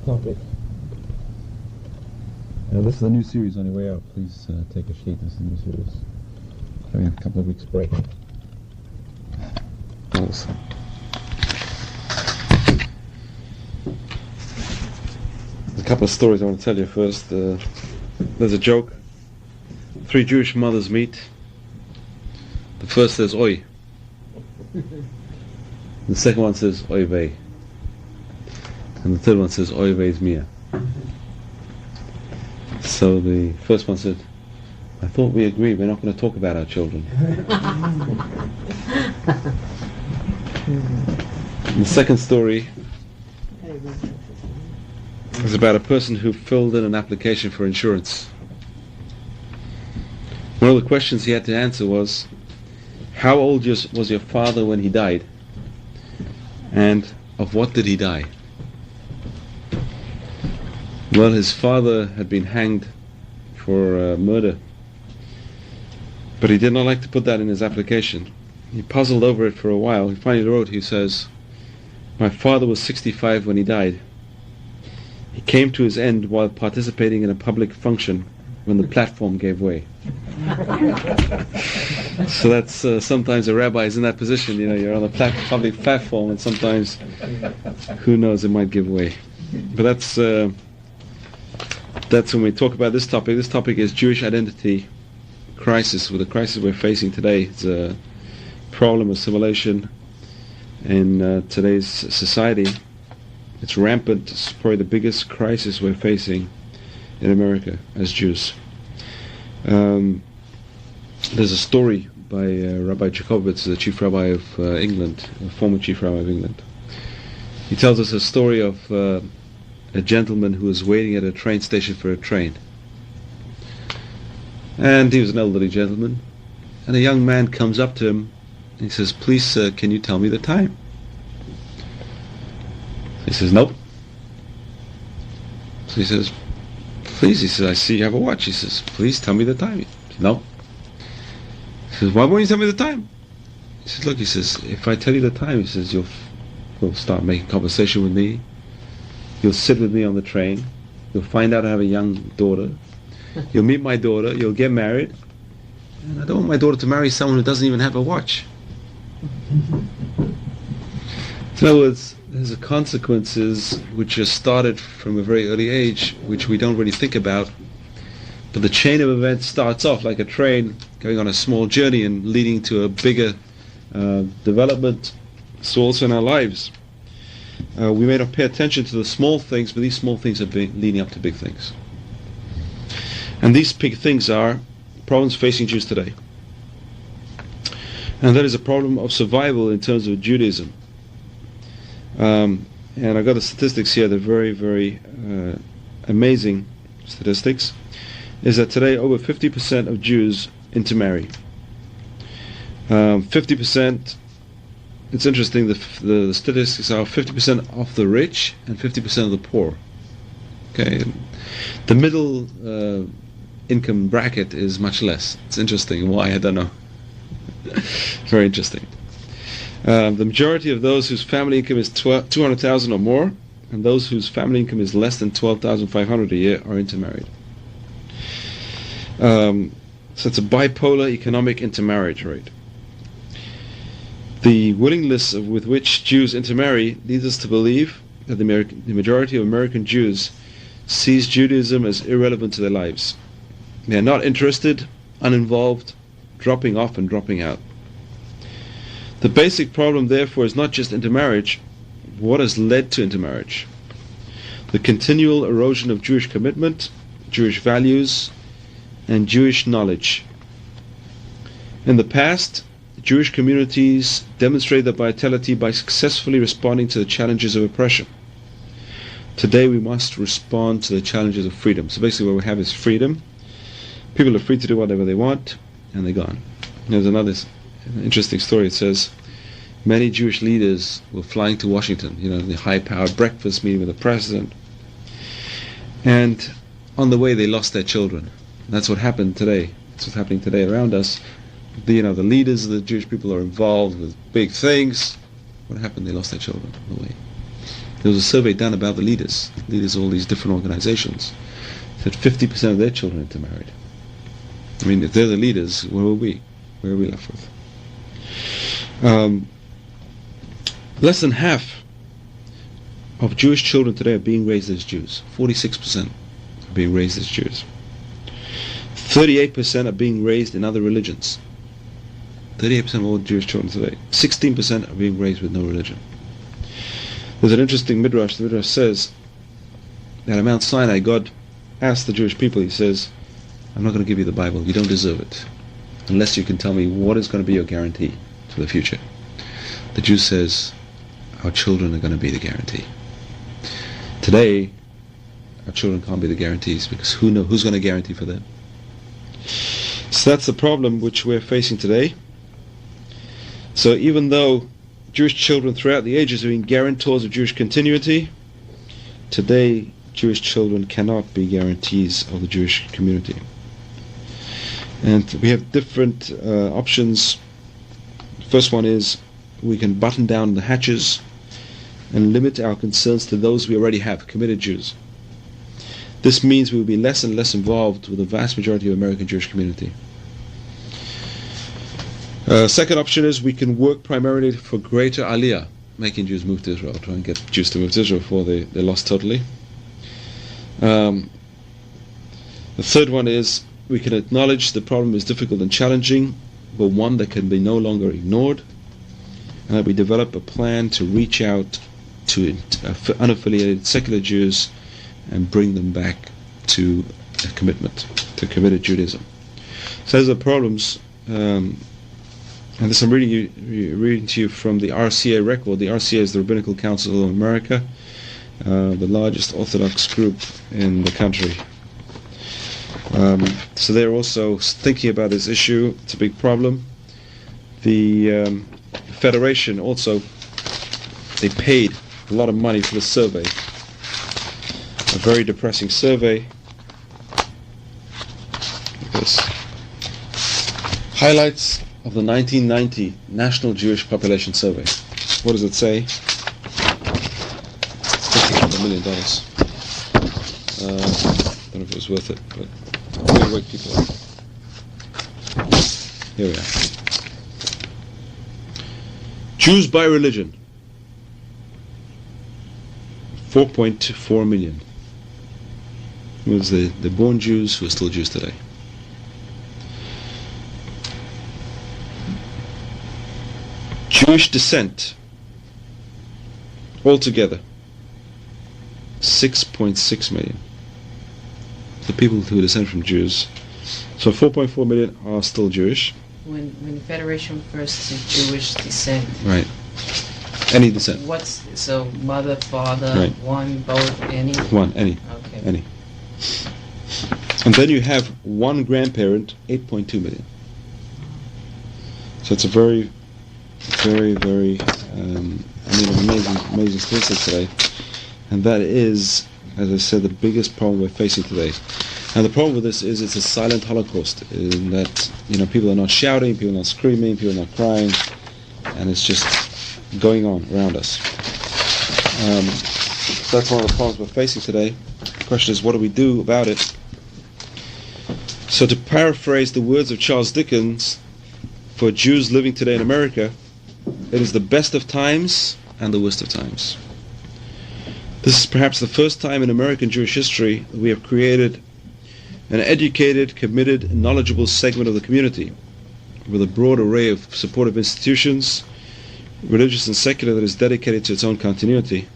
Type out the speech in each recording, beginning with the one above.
topic. This is a new series on your way out. Please take a sheet. This is a new series. Having a couple of weeks break. Awesome. A couple of stories I want to tell you first. There's a joke. 3 Jewish mothers meet. The first says oi. The second one says oi vei. And the third one says oi vei's mia. So the first one said, I thought we agreed we're not going to talk about our children. And the second story is about a person who filled in an application for insurance. One of the questions he had to answer was, how old was your father when he died? And of what did he die? Well, his father had been hanged for murder, but he did not like to put that in his application. He puzzled over it for a while. He finally wrote, he says, my father was 65 when he died. He came to his end while participating in a public function when the platform gave way. So that's sometimes a rabbi is in that position, you're on a public platform, and sometimes, who knows, it might give way. But that's when we talk about this topic. This topic is Jewish identity crisis. With the crisis we're facing today, it's a problem of assimilation in today's society. It's rampant. It's probably the biggest crisis we're facing in America as Jews. There's a story by Rabbi Jacobitz, the chief rabbi of England, the former chief rabbi of England. He tells us a story of a gentleman who was waiting at a train station for a train. And he was an elderly gentleman. And a young man comes up to him and he says, please sir, can you tell me the time? He says, nope. So he says, please, he says, I see you have a watch. He says, please tell me the time. He says, no. He says, why won't you tell me the time? He says, look, he says, if I tell you the time, he says, you'll start making conversation with me. You'll sit with me on the train. You'll find out I have a young daughter. You'll meet my daughter. You'll get married. And I don't want my daughter to marry someone who doesn't even have a watch. In other words, there's consequences which are started from a very early age, which we don't really think about. But the chain of events starts off like a train going on a small journey and leading to a bigger development. So also in our lives. We may not pay attention to the small things, but these small things are leading up to big things. And these big things are problems facing Jews today. And that is a problem of survival in terms of Judaism. And I've got the statistics here, they're very, very amazing statistics, is that today over 50% of Jews intermarry. 50%, it's interesting, the statistics are 50% of the rich and 50% of the poor. Okay, the middle income bracket is much less. It's interesting. Why? I don't know. Very interesting. The majority of those whose family income is 200,000 or more, and those whose family income is less than 12,500 a year, are intermarried. So it's a bipolar economic intermarriage rate. The willingness with which Jews intermarry leads us to believe that the majority of American Jews sees Judaism as irrelevant to their lives. They are not interested, uninvolved, dropping off and dropping out. The basic problem, therefore, is not just intermarriage, what has led to intermarriage. The continual erosion of Jewish commitment, Jewish values, and Jewish knowledge. In the past, Jewish communities demonstrated their vitality by successfully responding to the challenges of oppression. Today we must respond to the challenges of freedom. So basically what we have is freedom. People are free to do whatever they want, and they're gone. There's another interesting story. It says, many Jewish leaders were flying to Washington, the high-powered breakfast meeting with the president. And on the way they lost their children. That's what happened today. That's what's happening today around us. The leaders of the Jewish people are involved with big things. What happened? They lost their children on the way. There was a survey done about the leaders of all these different organizations. That 50% of their children intermarried. I mean, if they're the leaders, where are we? Where are we left with? Less than half of Jewish children today are being raised as Jews. 46% are being raised as Jews. 38% are being raised in other religions. 38% of all Jewish children today. 16% are being raised with no religion. There's an interesting midrash. The midrash says that at Mount Sinai, God asked the Jewish people, he says, I'm not going to give you the Bible. You don't deserve it. Unless you can tell me what is going to be your guarantee for the future. The Jew says, our children are going to be the guarantee. Today, our children can't be the guarantees because who's going to guarantee for them? So that's the problem which we're facing today. So even though Jewish children throughout the ages have been guarantors of Jewish continuity, today Jewish children cannot be guarantees of the Jewish community. And we have different options. The first one is we can button down the hatches and limit our concerns to those we already have, committed Jews. This means we will be less and less involved with the vast majority of the American Jewish community. Second option is we can work primarily for greater aliyah, making Jews move to Israel, try and get Jews to move to Israel before they're lost totally. The third one is we can acknowledge the problem is difficult and challenging, but one that can be no longer ignored, and that we develop a plan to reach out to unaffiliated secular Jews and bring them back to a commitment, to committed Judaism. So those are problems, and this I'm reading to you from the RCA record. The RCA is the Rabbinical Council of America, the largest Orthodox group in the country. So they're also thinking about this issue. It's a big problem. The Federation also, they paid a lot of money for the survey. A very depressing survey. This highlights of the 1990 National Jewish Population Survey. What does it say? $1 million. Don't know if it was worth it, but I'm going to wake people up. Here we are. Jews by religion. 4.4 million. It was the born Jews who are still Jews today. Jewish descent, altogether, 6.6 million. The people who descend from Jews. So 4.4 million are still Jewish. When the Federation refers to Jewish descent, right? Any descent. So mother, father, right. One, both, any? One, any. Okay. Any. And then you have one grandparent, 8.2 million. So it's a very, very, very, amazing statistic today. And that is, as I said, the biggest problem we're facing today. And the problem with this is it's a silent Holocaust, in that, people are not shouting, people are not screaming, people are not crying, and it's just going on around us. That's one of the problems we're facing today. The question is, what do we do about it? So to paraphrase the words of Charles Dickens, for Jews living today in America, it is the best of times and the worst of times. This is perhaps the first time in American Jewish history that we have created an educated, committed, and knowledgeable segment of the community with a broad array of supportive institutions, religious and secular, that is dedicated to its own continuity.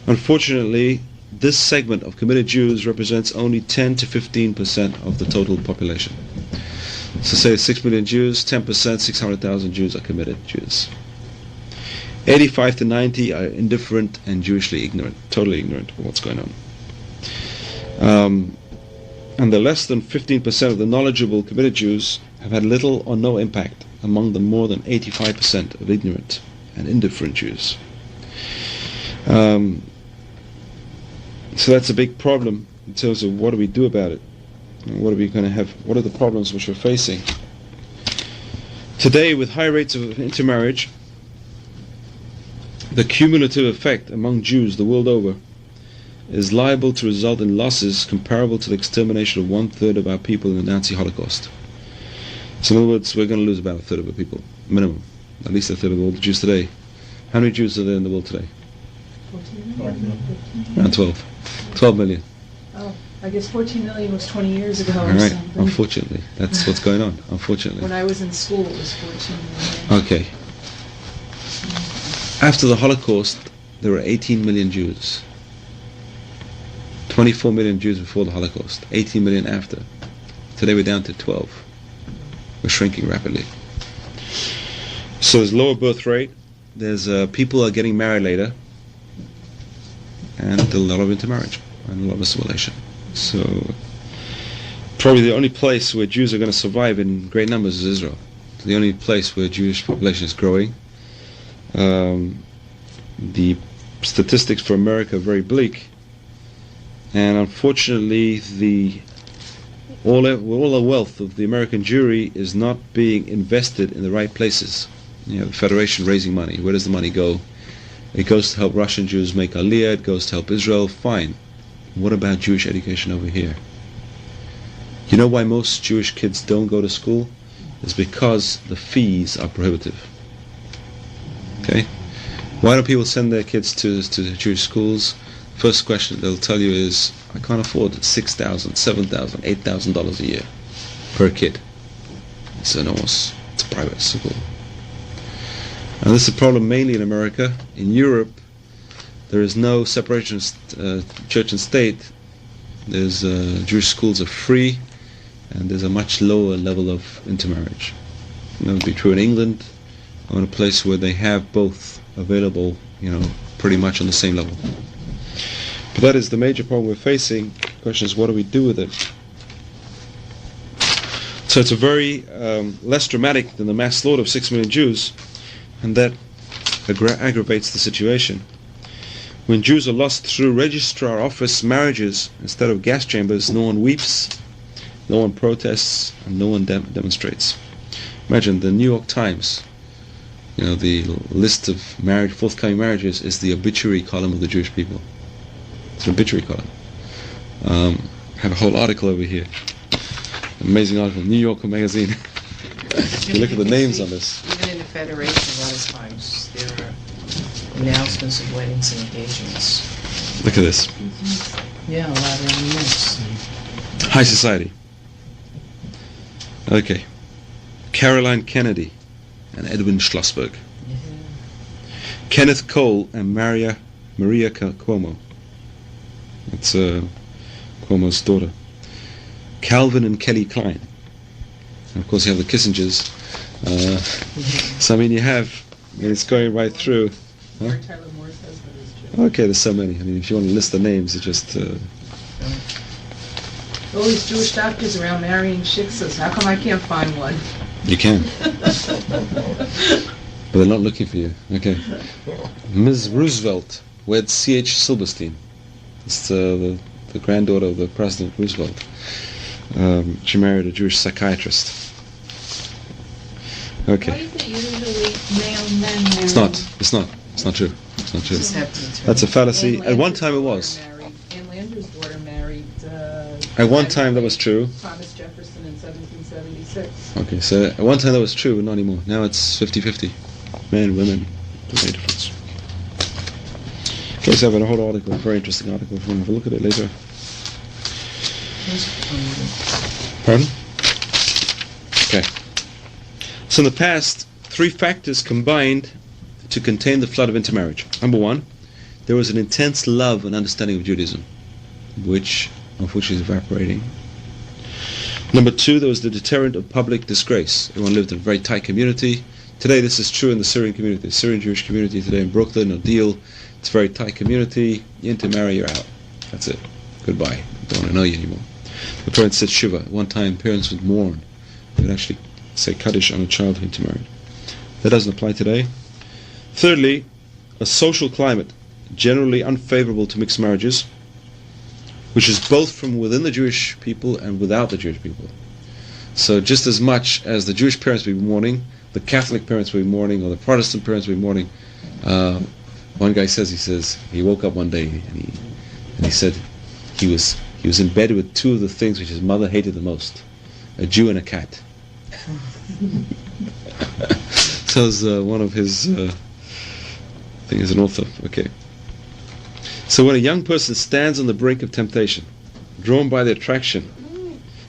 Unfortunately, this segment of committed Jews represents only 10 to 15% of the total population. So say 6 million Jews, 10%, 600,000 Jews are committed Jews. 85 to 90 are indifferent and Jewishly ignorant, totally ignorant of what's going on. And the less than 15% of the knowledgeable committed Jews have had little or no impact among the more than 85% of ignorant and indifferent Jews. So that's a big problem in terms of what do we do about it? And what are we going to have? What are the problems which we're facing? Today, with high rates of intermarriage, the cumulative effect among Jews the world over is liable to result in losses comparable to the extermination of 1/3 of our people in the Nazi Holocaust. So in other words, we're going to lose about 1/3 of the people, minimum. At least 1/3 of all the Jews today. How many Jews are there in the world today? 14 million. Around 12. 12 million. Oh, I guess 14 million was 20 years ago All or right, something. unfortunately. That's what's going on, unfortunately. When I was in school, it was 14 million. Okay. After the Holocaust, there were 18 million Jews. 24 million Jews before the Holocaust, 18 million after. Today we're down to 12. We're shrinking rapidly. So there's lower birth rate, there's people are getting married later, and a lot of intermarriage and a lot of assimilation. So probably the only place where Jews are going to survive in great numbers is Israel. It's the only place where Jewish population is growing. The statistics for America are very bleak, and unfortunately all the wealth of the American Jewry is not being invested in the right places. You know, the Federation raising money. Where does the money go? It goes to help Russian Jews make Aliyah, it goes to help Israel, fine. What about Jewish education over here? You know why most Jewish kids don't go to school? It's because the fees are prohibitive. Okay? Why don't people send their kids to Jewish schools? First question they'll tell you is, I can't afford $6,000, $7,000, $8,000 a year per kid. It's enormous. It's a private school. And this is a problem mainly in America. In Europe, there is no separation of church and state. There's Jewish schools are free, and there's a much lower level of intermarriage. And that would be true in England, or in a place where they have both available, pretty much on the same level. But that is the major problem we're facing. The question is, what do we do with it? So it's a very less dramatic than the mass slaughter of 6 million Jews, and that aggravates the situation. When Jews are lost through registrar office marriages instead of gas chambers, no one weeps, no one protests, and no one demonstrates. Imagine the New York Times, the list of forthcoming marriages is the obituary column of the Jewish people. It's an obituary column. I have a whole article over here. Amazing article, New Yorker magazine. You look at the names on this. Even in the Federation, a lot of times there are announcements of weddings and engagements. Look at this. Yeah, a lot of news. High society. Okay. Caroline Kennedy and Edwin Schlossberg. Yeah. Kenneth Cole and Maria Cuomo. That's Cuomo's daughter. Calvin and Kelly Klein. And of course you have the Kissingers. So it's going right through. Huh? Tyler Moore's husband is Jew. Okay, there's so many. If you want to list the names, it just... All these Jewish doctors around marrying shiksas. How come I can't find one? You can. But they're not looking for you. Okay. Ms. Roosevelt wed C.H. Silberstein. It's the granddaughter of the President Roosevelt. She married a Jewish psychiatrist. Okay. Why is it usually male men marry? It's not true. It's not true. Just have to That's a fallacy. Ann At one Landers' time it daughter was. Ann Landers' daughter married... At one time that was true. Thomas Jefferson in 1776. Okay, so at one time that was true, but not anymore. Now it's 50-50. Men, women, there's no difference. Okay, so I have a whole article, a very interesting article. If you want to have a look at it later. Pardon? Okay. So in the past, 3 factors combined to contain the flood of intermarriage. Number 1, there was an intense love and understanding of Judaism, which unfortunately is evaporating. Number 2, there was the deterrent of public disgrace. Everyone lived in a very tight community. Today this is true in the Syrian community, the Syrian Jewish community today in Brooklyn or Deal. It's a very tight community. You intermarry, you're out. That's it. Goodbye. Don't want to know you anymore. The parents said Shiva. At one time parents would mourn. They would actually say Kaddish on a child who intermarried. That doesn't apply today. Thirdly, a social climate generally unfavorable to mixed marriages, which is both from within the Jewish people and without the Jewish people. So just as much as the Jewish parents will be mourning, the Catholic parents will be mourning, or the Protestant parents will be mourning, One guy says, he woke up one day and he said he was in bed with two of the things which his mother hated the most, a Jew and a cat. So it's one of his, I think he's an author, okay. So when a young person stands on the brink of temptation, drawn by the attraction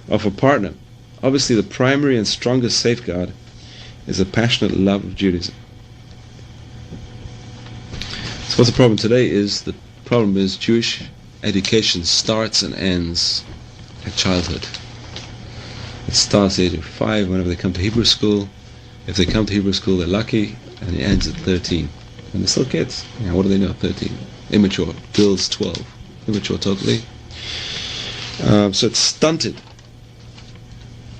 of a partner, obviously the primary and strongest safeguard is a passionate love of Judaism. So what's the problem today is, the problem is Jewish education starts and ends at childhood. It starts at the age of 5 whenever they come to Hebrew school. If they come to Hebrew school, they're lucky, and it ends at 13. And they're still kids. What do they know at 13? Immature. Girls 12. Immature totally. So it's stunted.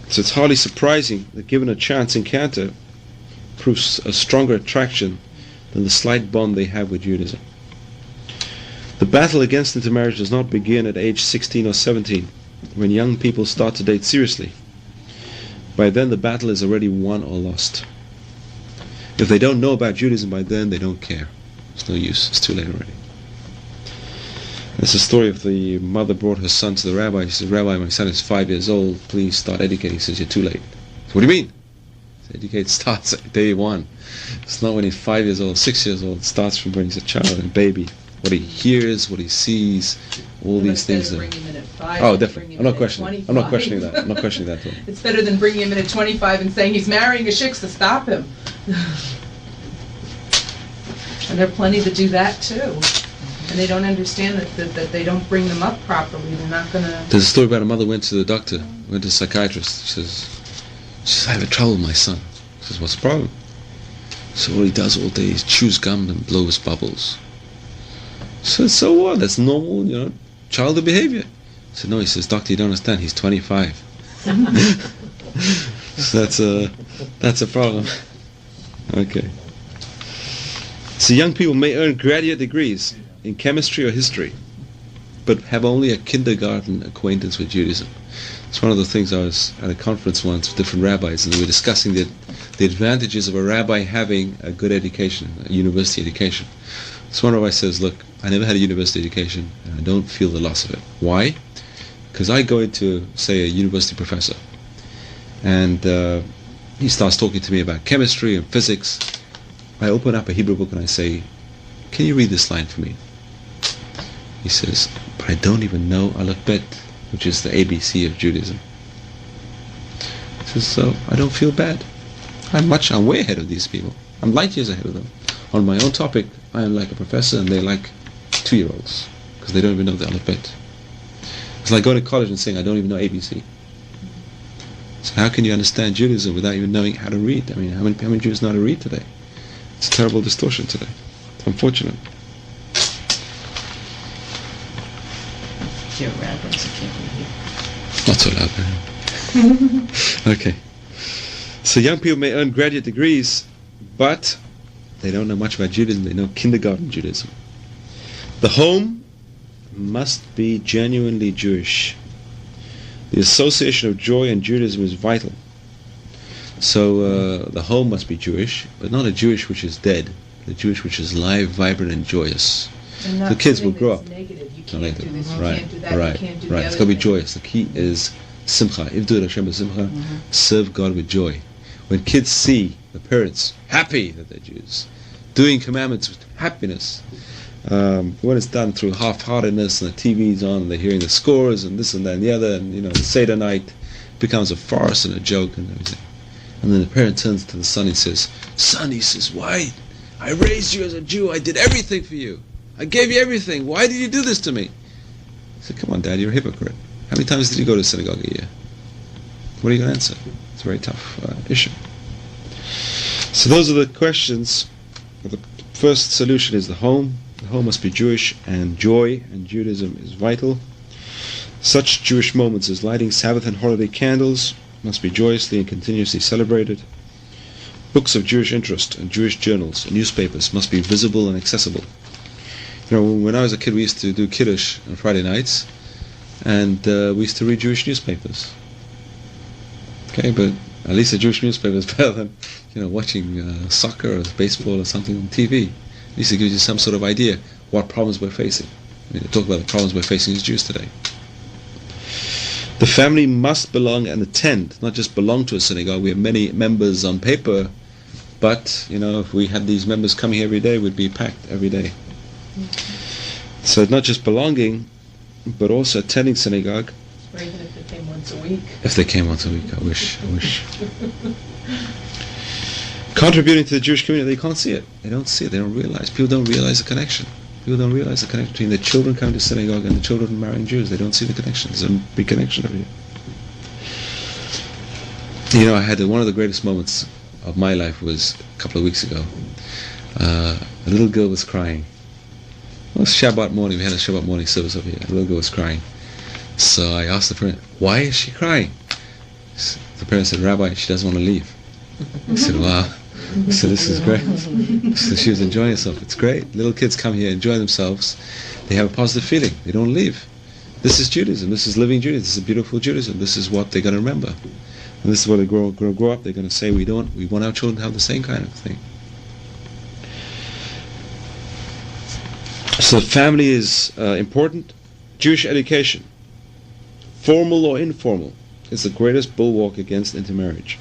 So it's hardly surprising that given a chance encounter proves a stronger attraction than the slight bond they have with Judaism. The battle against intermarriage does not begin at age 16 or 17, when young people start to date seriously. By then the battle is already won or lost. If they don't know about Judaism by then, they don't care. It's no use. It's too late already. It's a story of the mother brought her son to the rabbi. She said, "Rabbi, my son is 5 years old. Please start educating." He says, "You're too late." So, "What do you mean?" So educate starts at day 1. It's not when he's 5 years old, 6 years old. It starts from when he's a child and a baby. What he hears, what he sees, all these things. Bring him in at 5. Oh, definitely. I'm not questioning that. I'm not questioning that. It's better than bringing him in at 25 and saying he's marrying a shiksa to stop him. And there are plenty that do that too. And they don't understand that they don't bring them up properly. They're not going to... There's a story about a mother went to the doctor, went to a psychiatrist. She says, "I have trouble with my son." He says, "What's the problem?" So what he does all day is chews gum and blows bubbles. So what? That's normal, childish behavior. I said, "No," he says, "Doctor, you don't understand. He's 25. So that's a problem. Okay. So young people may earn graduate degrees in chemistry or history, but have only a kindergarten acquaintance with Judaism. It's one of the things. I was at a conference once with different rabbis, and we were discussing the advantages of a rabbi having a good education, a university education. So one rabbi says, "Look, I never had a university education, and I don't feel the loss of it. Why? Because I go into, say, a university professor, and he starts talking to me about chemistry and physics. I open up a Hebrew book and I say, 'Can you read this line for me?' He says, 'But I don't even know Aleph Bet, which is the ABC of Judaism.' He says, so I don't feel bad. I'm way ahead of these people. I'm light years ahead of them. On my own topic, I am like a professor and they're like 2-year-olds, because they don't even know the Aleph Bet. It's like going to college and saying, I don't even know ABC. So how can you understand Judaism without even knowing how to read? I mean, how many Jews know how to read today? It's a terrible distortion today. It's unfortunate. Dear rabbis, I can't read you. Not so loud, man. Okay. So young people may earn graduate degrees, but they don't know much about Judaism. They know kindergarten Judaism. The home must be genuinely Jewish. The association of joy and Judaism is vital. So the home must be Jewish, but not a Jewish which is dead. The Jewish which is live, vibrant, and joyous. And The kids will grow up. Negative. You Not can't negative. do this, you Right, can't do that, right, you can't do right. the It's other got to be thing. joyous. The key is simcha. Ivdu Hashem b'simcha. Serve God with joy. When kids see the parents happy that they're Jews, doing commandments with happiness, when it's done through half-heartedness and the TV's on and they're hearing the scores and this and that and the other, and the Seder night becomes a farce and a joke and everything. And then the parent turns to the son and says, "Son," he says, "why? I raised you as a Jew. I did everything for you. I gave you everything. Why did you do this to me?" I said, "Come on, Dad, you're a hypocrite. How many times did you go to synagogue a year? What are you going to answer?" It's a very tough issue. So those are the questions. The first solution is the home. The home must be Jewish, and joy and Judaism is vital. Such Jewish moments as lighting Sabbath and holiday candles must be joyously and continuously celebrated. Books of Jewish interest and Jewish journals and newspapers must be visible and accessible. When I was a kid, we used to do Kiddush on Friday nights, and we used to read Jewish newspapers. Okay, but at least a Jewish newspaper is better than watching soccer or baseball or something on TV. At least it gives you some sort of idea what problems we're facing. I mean, they talk about the problems we're facing as Jews today. The family must belong and attend, not just belong to a synagogue. We have many members on paper, but, if we had these members coming here every day, we'd be packed every day. So not just belonging, but also attending synagogue. Or even if they came once a week. If they came once a week, I wish. Contributing to the Jewish community, they can't see it. They don't see it. They don't realize. People don't realize the connection. People don't realize the connection between the children coming to synagogue and the children marrying Jews. They don't see the connection. There's a big connection over here. I had one of the greatest moments of my life was a couple of weeks ago. A little girl was crying. It was Shabbat morning. We had a Shabbat morning service over here. A little girl was crying. So I asked the parent, "Why is she crying?" The parent said, "Rabbi, she doesn't want to leave." I said, "Wow." I said, "This is great." So she was enjoying herself. It's great. Little kids come here, enjoy themselves. They have a positive feeling. They don't leave. This is Judaism. This is living Judaism. This is beautiful Judaism. This is what they're going to remember. And this is what they grow up. They're going to say, we want our children to have the same kind of thing. So family is important. Jewish education, formal or informal, is the greatest bulwark against intermarriage.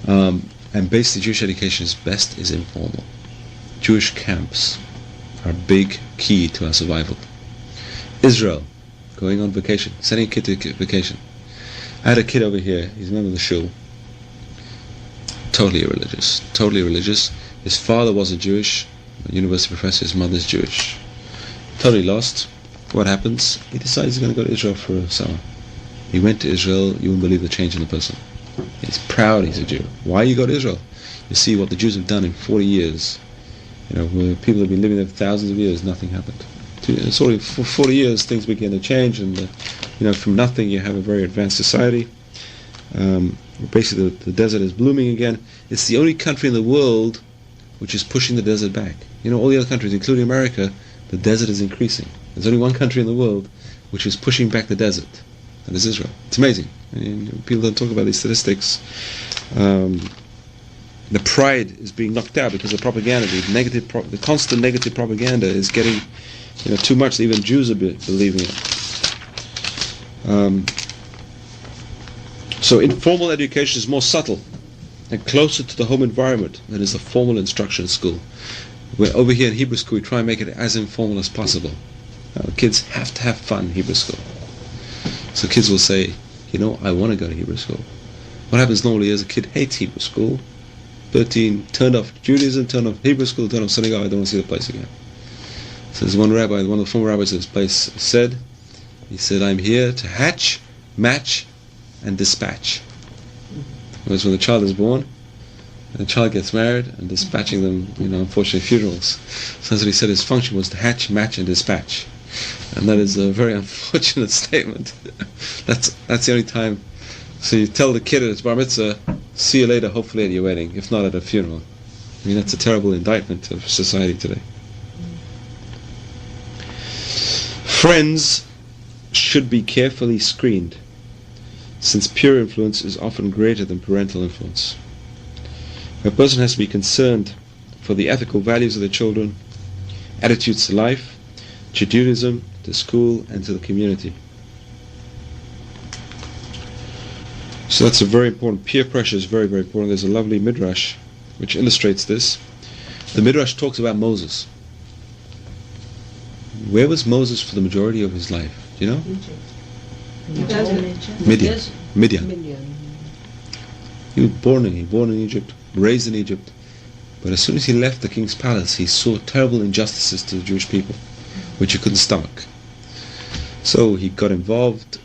And basically Jewish education is informal. Jewish camps are a big key to our survival. Israel, going on vacation, sending a kid to vacation. I had a kid over here, he's a member of the shul, totally religious. His father wasn't Jewish, a university professor, his mother's Jewish. Totally lost. What happens? He decides he's going to go to Israel for a summer. He went to Israel, you wouldn't believe the change in the person. He's proud he's a Jew. Why you go to Israel? You see what the Jews have done in 40 years. Where people have been living there for thousands of years, nothing happened. Sort of for 40 years, things began to change, and from nothing you have a very advanced society. Basically, the desert is blooming again. It's the only country in the world which is pushing the desert back. All the other countries, including America, the desert is increasing. There's only one country in the world which is pushing back the desert. That is Israel. It's amazing. People don't talk about these statistics. The pride is being knocked out because of propaganda. The constant negative propaganda is getting, too much. Even Jews are believing it. So informal education is more subtle and closer to the home environment than is the formal instruction in school. Over here in Hebrew school, we try and make it as informal as possible. Kids have to have fun in Hebrew school. So kids will say, I want to go to Hebrew school. What happens normally is a kid hates Hebrew school. 13, turned off Judaism, turned off Hebrew school, turned off synagogue, I don't want to see the place again. So there's one rabbi, one of the former rabbis of this place he said, I'm here to hatch, match, and dispatch. Whereas when the child is born, and the child gets married, and dispatching them, unfortunately funerals. So that's what he said, his function was to hatch, match, and dispatch. And that is a very unfortunate statement. That's the only time. So you tell the kid at his bar mitzvah, see you later, hopefully at your wedding, if not at a funeral. That's a terrible indictment of society today. Friends should be carefully screened, since peer influence is often greater than parental influence. A person has to be concerned for the ethical values of their children, attitudes to life, to Judaism, to school, and to the community. So that's a very important. Peer pressure is very, very important. There's a lovely midrash which illustrates this. The midrash talks about Moses. Where was Moses for the majority of his life? Do you know? Midian. He was born in Egypt, raised in Egypt. But as soon as he left the king's palace, he saw terrible injustices to the Jewish people, which he couldn't stomach. So he got involved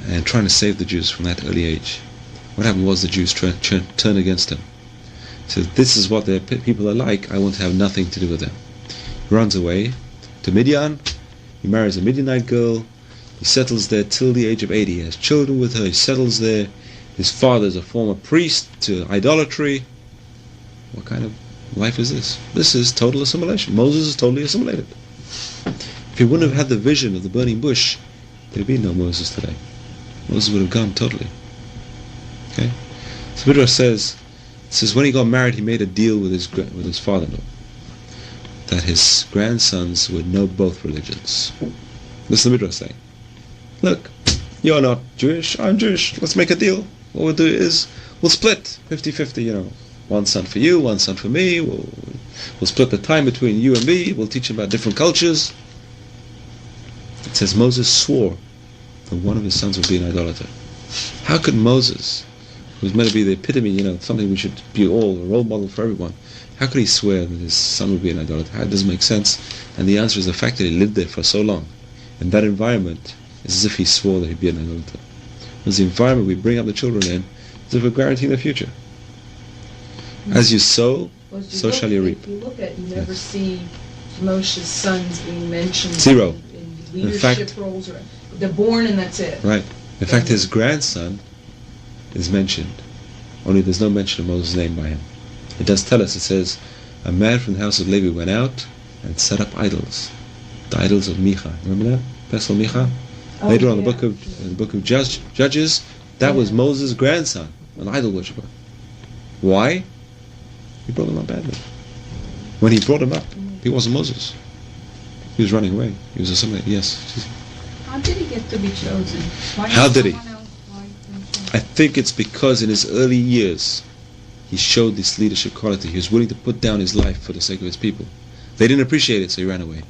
and trying to save the Jews from that early age. What happened was the Jews turned against him. So this is what their people are like. I want to have nothing to do with them. He runs away to Midian. He marries a Midianite girl. He settles there till the age of 80. He has children with her. He settles there. His father is a former priest to idolatry. What kind of life is this? This is total assimilation. Moses is totally assimilated. If he wouldn't have had the vision of the burning bush, there'd be no Moses today. Moses would have gone totally. Okay? So Midrash says It says when he got married, he made a deal with his father-in-law that his grandsons would know both religions. This is the Midrash saying, look, you're not Jewish, I'm Jewish, let's make a deal. What we'll do is, we'll split 50-50, one son for you, one son for me, we'll split the time between you and me, we'll teach them about different cultures. It says Moses swore that one of his sons would be an idolater. How could Moses, who's meant to be the epitome, something we should be all, a role model for everyone, how could he swear that his son would be an idolater? It doesn't make sense. And the answer is the fact that he lived there for so long. In that environment, it's as if he swore that he'd be an idolater. Because the environment we bring up the children in, is if we're guaranteeing their future. As you sow, so shall you reap. If you look at, you never see Moshe's sons being mentioned Zero. in leadership roles, or they're born and that's it. Right. In fact, his grandson is mentioned. Only there's no mention of Moses' name by him. It does tell us, it says, a man from the house of Levi went out and set up idols. The idols of Micha. Remember that? Pesel Micha? Later on in the book of Judges, that was Moses' grandson, an idol worshipper. Why? He brought him up badly. When he brought him up, he wasn't Moses. He was running away. He was assimilated. Yes. How did he get to be chosen? Why How not did he? someone else? Why himself? I think it's because in his early years, he showed this leadership quality. He was willing to put down his life for the sake of his people. They didn't appreciate it, so he ran away.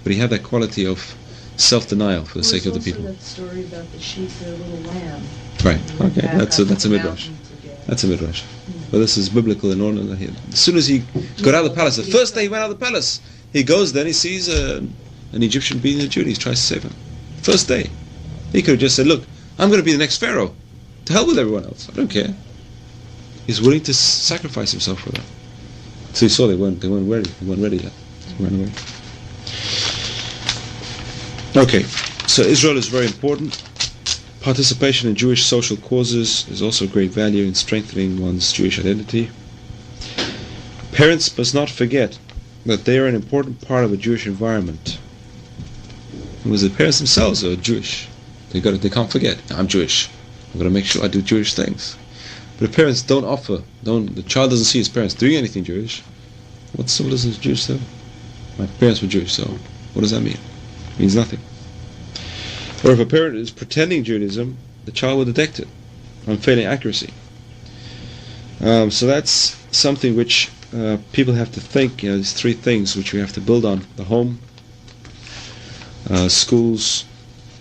But he had that quality of self-denial for the sake of the people. That story about the sheep, their little lamb. Right. Okay. That's a midrash. That's a midrash. But this is biblical in order. As soon as he got out of the palace, the first day he went out of the palace, he goes. Then he sees an Egyptian beating a Jew. He tries to save him. First day, he could have just said, "Look, I'm going to be the next pharaoh. To hell with everyone else. I don't care." He's willing to sacrifice himself for that. So he saw they weren't ready. They weren't ready yet. He ran away. Okay, so Israel is very important. Participation in Jewish social causes is also of great value in strengthening one's Jewish identity. Parents must not forget that they are an important part of a Jewish environment. Because the parents themselves are Jewish. They can't forget, I'm Jewish. I'm going to make sure I do Jewish things. But if parents the child doesn't see his parents doing anything Jewish, what symbolism is Jewish though? My parents were Jewish, so what does that mean? It means nothing. Or if a parent is pretending Judaism, the child will detect it on failing accuracy. So that's something which people have to think. There's three things which we have to build on: the home, schools,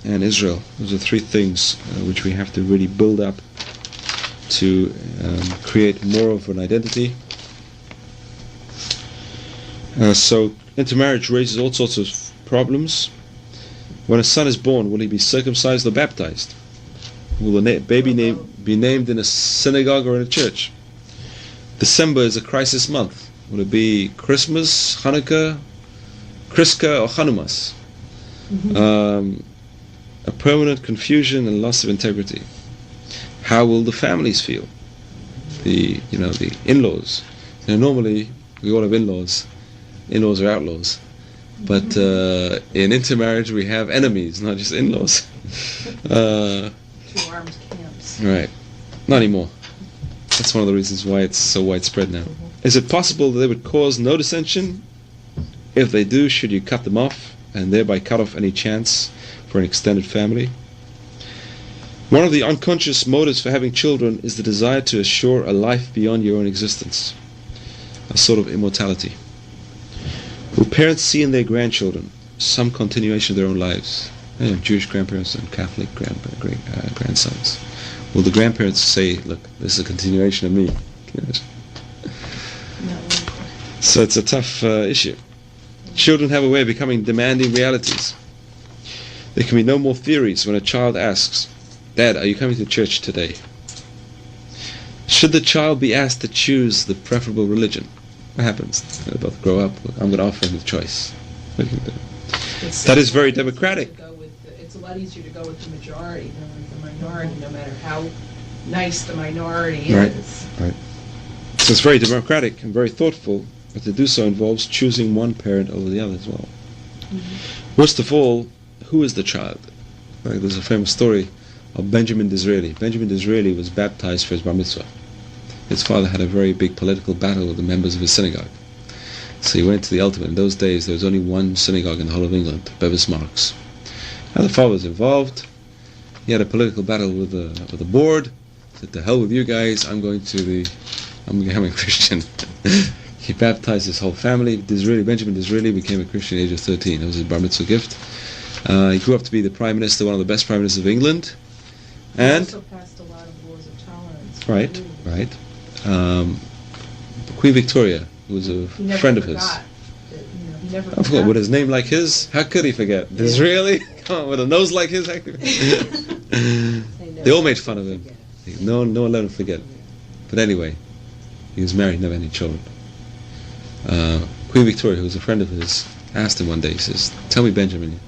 and Israel. Those are three things which we have to really build up to create more of an identity. So intermarriage raises all sorts of problems. When a son is born, will he be circumcised or baptized? Will the baby be named in a synagogue or in a church? December is a crisis month. Will it be Christmas, Hanukkah, Kriska, or Hanumas? A permanent confusion and loss of integrity. How will the families feel? The in-laws. Normally we all have in-laws. In-laws are outlaws. But in intermarriage we have enemies, not just in-laws. Two armed camps. Right. Not anymore. That's one of the reasons why it's so widespread now. Is it possible that they would cause no dissension? If they do, should you cut them off and thereby cut off any chance for an extended family? One of the unconscious motives for having children is the desire to assure a life beyond your own existence, a sort of immortality. Will parents see in their grandchildren some continuation of their own lives? They have Jewish grandparents and Catholic grandsons. Will the grandparents say, look, this is a continuation of me? No. So it's a tough issue. Children have a way of becoming demanding realities. There can be no more theories when a child asks, Dad, are you coming to church today? Should the child be asked to choose the preferable religion? What happens? They both grow up. I'm going to offer him the choice. That is very democratic. It's a lot easier to go with the majority than with the minority, no matter how nice the minority is. Right. So it's very democratic and very thoughtful, but to do so involves choosing one parent over the other as well. Worst of all, who is the child? There's a famous story of Benjamin Disraeli. Benjamin Disraeli was baptized for his bar mitzvah. his father had a very big political battle with the members of his synagogue. So he went to the ultimate. In those days, there was only one synagogue in the whole of England, Bevis Marks. And the father was involved. He had a political battle with the board. Said, "To hell with you guys! I'm becoming a Christian." He baptized his whole family. Benjamin Disraeli became a Christian at the age of 13. That was his bar mitzvah gift. He grew up to be the prime minister, one of the best prime ministers of England. And He also passed a lot of laws of tolerance. right. Queen Victoria, who was a He never friend of his. forgot that, he never I forgot, with his name like his, how could he forget? Yeah. Disraeli? Come on, with a nose like his, how could They all made fun of him. No one let him forget. But anyway, he was married, never had any children. Queen Victoria, who was a friend of his, asked him one day, he says, "Tell me, Benjamin," he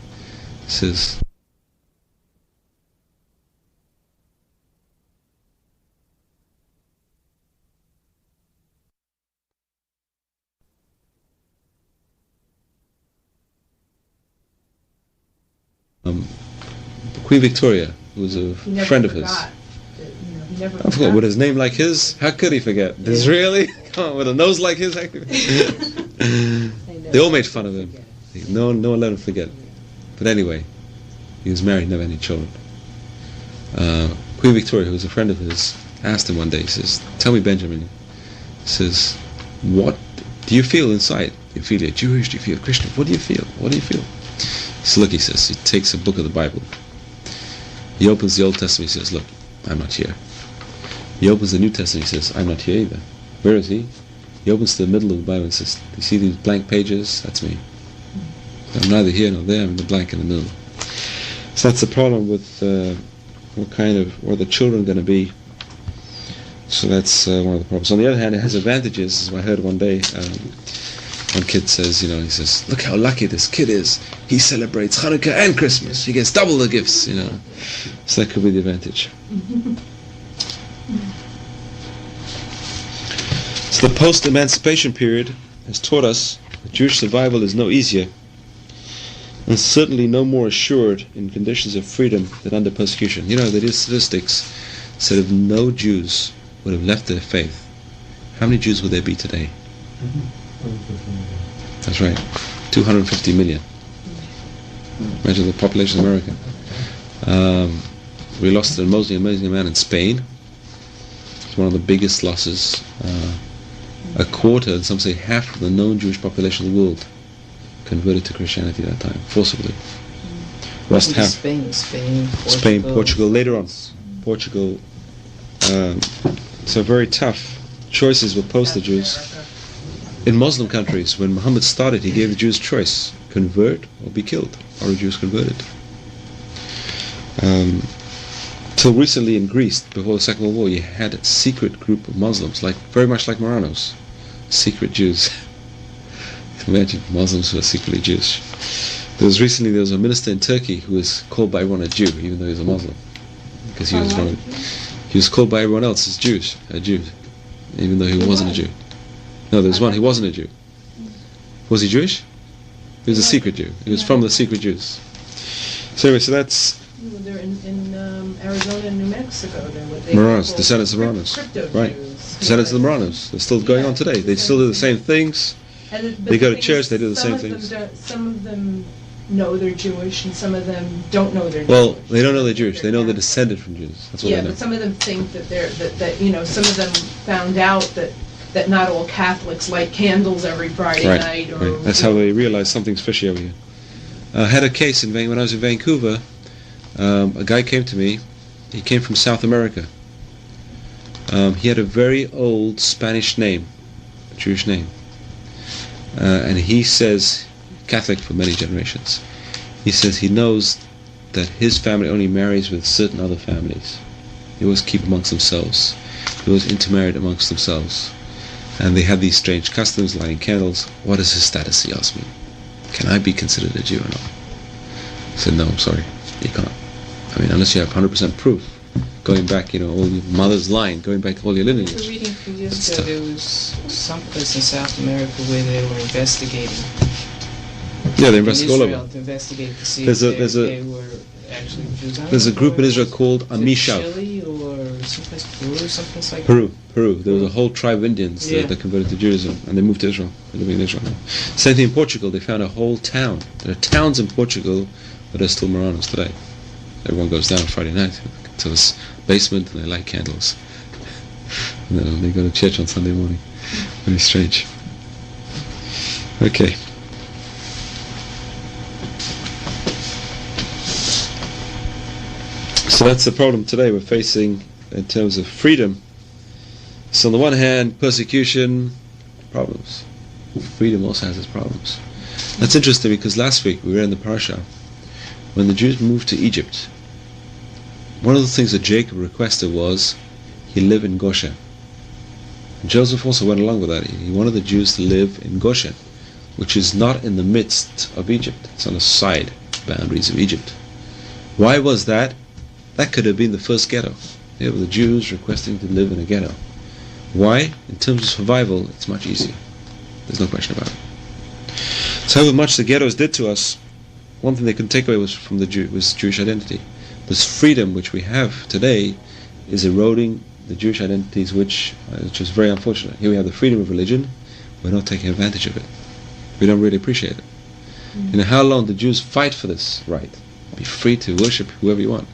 says, Queen Victoria, who was a He never friend of his. forgot that, he never I forgot, with his name like his, how could he forget? Yeah. Disraeli? Come on, with a nose like his, how could They all made fun of him. No one let him forget. But anyway, he was married, never had any children. Queen Victoria, who was a friend of his, asked him one day, he says, "Tell me, Benjamin," he says, "what do you feel inside? Do you feel you're Jewish? Do you feel Christian? What do you feel? What do you feel?" He says, "Look," he says, he takes a book of the Bible. He opens the Old Testament, he says, "Look, I'm not here." He opens the New Testament, he says, "I'm not here either." Where is he? He opens to the middle of the Bible and says, "Do you see these blank pages? That's me. I'm neither here nor there, I'm the blank in the middle." So that's the problem with where the children are going to be. So that's one of the problems. On the other hand, it has advantages. As I heard one day, one kid says, he says, "Look how lucky this kid is. He celebrates Hanukkah and Christmas. He gets double the gifts, So that could be the advantage. So the post-emancipation period has taught us that Jewish survival is no easier, and certainly no more assured in conditions of freedom than under persecution. The statistics said if no Jews would have left their faith, how many Jews would there be today? That's right, 250 million. Imagine the population of America. We lost an amazing man in Spain. It's one of the biggest losses. A quarter, and some say half, of the known Jewish population of the world converted to Christianity at that time, forcibly. Lost half. Spain, Portugal, later on. Portugal. So very tough choices were posed to Jews. In Muslim countries, when Muhammad started, he gave the Jews choice: convert or be killed. Or the Jews converted. Till recently in Greece, before the Second World War, you had a secret group of Muslims, very much like Marranos, secret Jews. Imagine Muslims who are secretly Jewish. There was a minister in Turkey who was called by everyone a Jew, even though he was a Muslim, because he was called by everyone else as a Jew, even though he wasn't a Jew. No, there was one. He wasn't a Jew. Was he Jewish? He was a secret Jew. He was from the secret Jews. So anyway, so that's They're in Arizona and New Mexico. They're what they Marranos, call descendants of Marranos. crypto Right. Jews. Descendants of the Marranos. They're still going on today. They still do the same things. But They go the to thing church, is, they do the some same of them things. Some of them know they're Jewish, and some of them don't know they're Well, Jewish. they don't know they're Jewish. They know they're Catholic. descended from Jews. That's what Yeah, they know. but some of them think that some of them found out that not all Catholics light candles every Friday night. Or Right. That's how they realize something's fishy over here. I had a case when I was in Vancouver. A guy came to me. He came from South America. He had a very old Spanish name, a Jewish name. And he says, Catholic for many generations, he says he knows that his family only marries with certain other families. They always keep amongst themselves. They always intermarried amongst themselves. And they have these strange customs, lighting candles. What is his status, he asked me. Can I be considered a Jew or not? I said, no, I'm sorry, you can't. Unless you have 100% proof. Going back, all your mother's line, going back all your The lineage. reading a few years It's ago, tough. there was someplace in South America where they were investigating. Yeah, they In investigate all Israel over. to investigate to see There's if a- they were actually Jews. I don't There's a know group in where it Israel was. called Was it Amishav. Chile or someplace Peru or someplace like Peru. There was a whole tribe of Indians that converted to Judaism, and they moved to Israel. They're living in Israel now. Same thing in Portugal. They found a whole town. There are towns in Portugal that are still Marranos today. Everyone goes down Friday night to this basement and they light candles. And then they go to church on Sunday morning. Very strange. Okay. So that's the problem today we're facing in terms of freedom. So on the one hand, persecution, problems. Freedom also has its problems. That's interesting because last week we read in the parasha, when the Jews moved to Egypt, one of the things that Jacob requested was he live in Goshen. And Joseph also went along with that. He wanted the Jews to live in Goshen, which is not in the midst of Egypt. It's on the side boundaries of Egypt. Why was that? That could have been the first ghetto. Here were the Jews requesting to live in a ghetto. Why? In terms of survival, it's much easier. There's no question about it. So however much the ghettos did to us, one thing they couldn't take away was Jewish identity. This freedom which we have today is eroding the Jewish identities, which is very unfortunate. Here we have the freedom of religion. We're not taking advantage of it. We don't really appreciate it. You know, how long did Jews fight for this right? Be free to worship whoever you want.